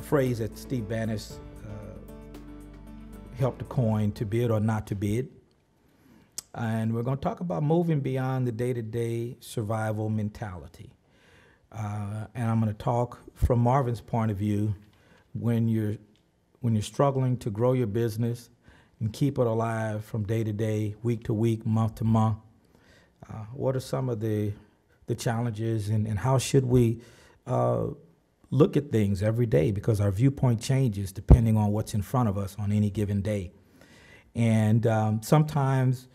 phrase that Steve Bannis helped to coin, to bid or not to bid. And we're going to talk about moving beyond the day-to-day survival mentality. And I'm going to talk from Marvin's point of view when you're struggling to grow your business and keep it alive from day to day, week to week, month to month. What are some of the challenges, and how should we look at things every day, because our viewpoint changes depending on what's in front of us on any given day. And sometimes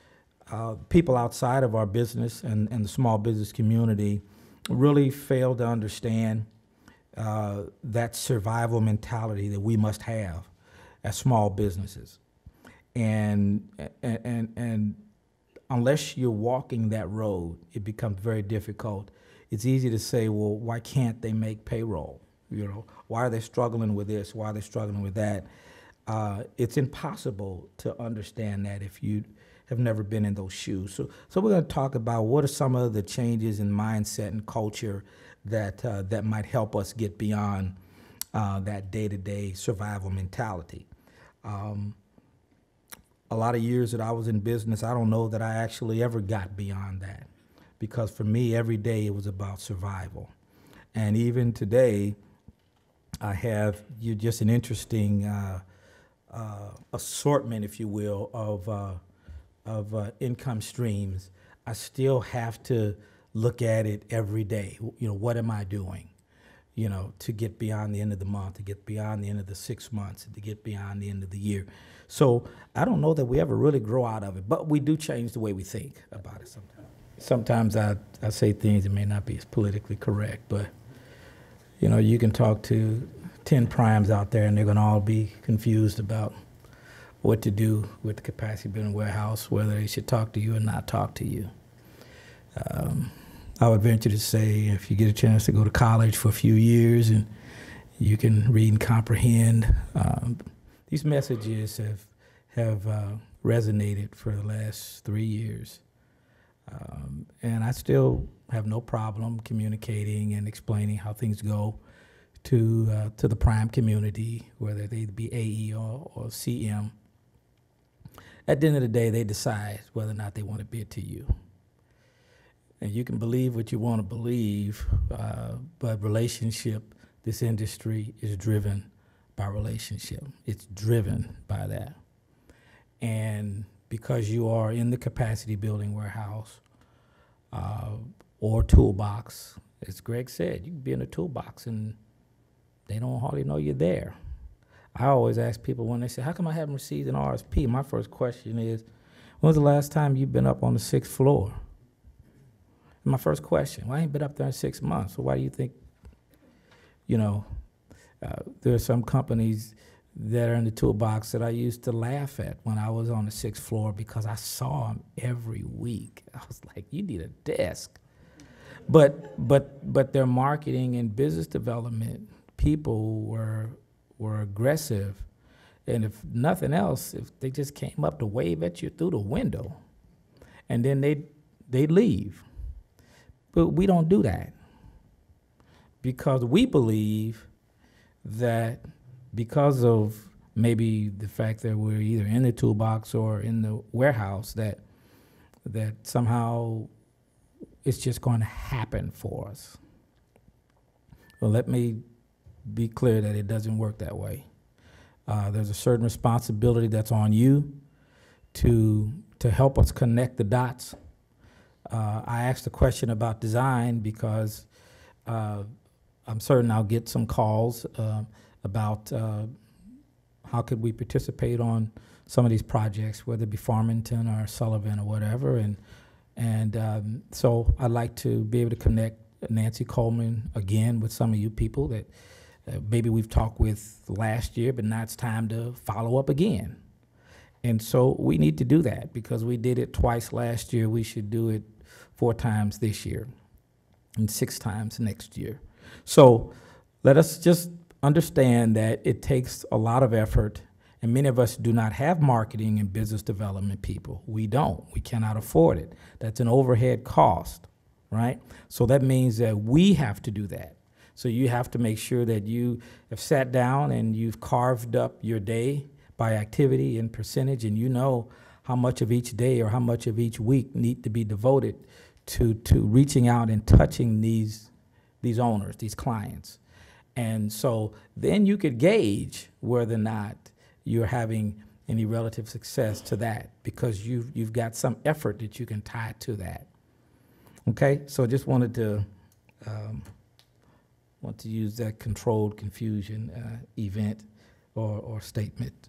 people outside of our business and the small business community really fail to understand that survival mentality that we must have as small businesses. And unless you're walking that road, it becomes very difficult. It's easy to say, well, why can't they make payroll? You know, why are they struggling with this? Why are they struggling with that? It's impossible to understand that if you have never been in those shoes. So we're going to talk about what are some of the changes in mindset and culture that might help us get beyond that day-to-day survival mentality. A lot of years that I was in business, I don't know that I actually ever got beyond that, because for me, every day it was about survival. And even today, I have just an interesting assortment, if you will, of income streams. I still have to look at it every day. You know, what am I doing? You know, to get beyond the end of the month, to get beyond the end of the 6 months, to get beyond the end of the year. So I don't know that we ever really grow out of it, but we do change the way we think about it sometimes. Sometimes I say things that may not be as politically correct, but you know, you can talk to 10 primes out there and they're gonna all be confused about what to do with the capacity building warehouse, whether they should talk to you or not talk to you. I would venture to say, if you get a chance to go to college for a few years and you can read and comprehend, these messages have resonated for the last 3 years. And I still have no problem communicating and explaining how things go to the prime community, whether they be AE or CM. At the end of the day, they decide whether or not they want to bid to you. And you can believe what you want to believe, but relationship, this industry is driven by relationship. It's driven by that. And because you are in the capacity building warehouse or toolbox, as Greg said, you can be in a toolbox and they don't hardly know you're there. I always ask people when they say, how come I haven't received an RSP? My first question is, when's the last time you've been up on the 6th floor? My first question, well, I ain't been up there in 6 months, so why do you think, you know, there are some companies that are in the toolbox that I used to laugh at when I was on the 6th floor because I saw them every week. I was like, you need a desk. But their marketing and business development people were aggressive, and if nothing else, if they just came up to wave at you through the window, and then they'd leave. But we don't do that, because we believe that because of maybe the fact that we're either in the toolbox or in the warehouse, that somehow it's just going to happen for us. Well, let me be clear that it doesn't work that way. There's a certain responsibility that's on you to help us connect the dots. I asked a question about design because I'm certain I'll get some calls about how could we participate on some of these projects, whether it be Farmington or Sullivan or whatever. And so I'd like to be able to connect Nancy Coleman again with some of you people that maybe we've talked with last year, but now it's time to follow up again. And so we need to do that because we did it twice last year. We should do it 4 times this year and 6 times next year. So let us just understand that it takes a lot of effort, and many of us do not have marketing and business development people. We don't. We cannot afford it. That's an overhead cost, right? So that means that we have to do that. So you have to make sure that you have sat down and you've carved up your day by activity and percentage, and you know how much of each day or how much of each week need to be devoted to reaching out and touching these owners, these clients. And so then you could gauge whether or not you're having any relative success to that, because you've got some effort that you can tie to that. Okay, so just wanted to use that controlled confusion event or statement.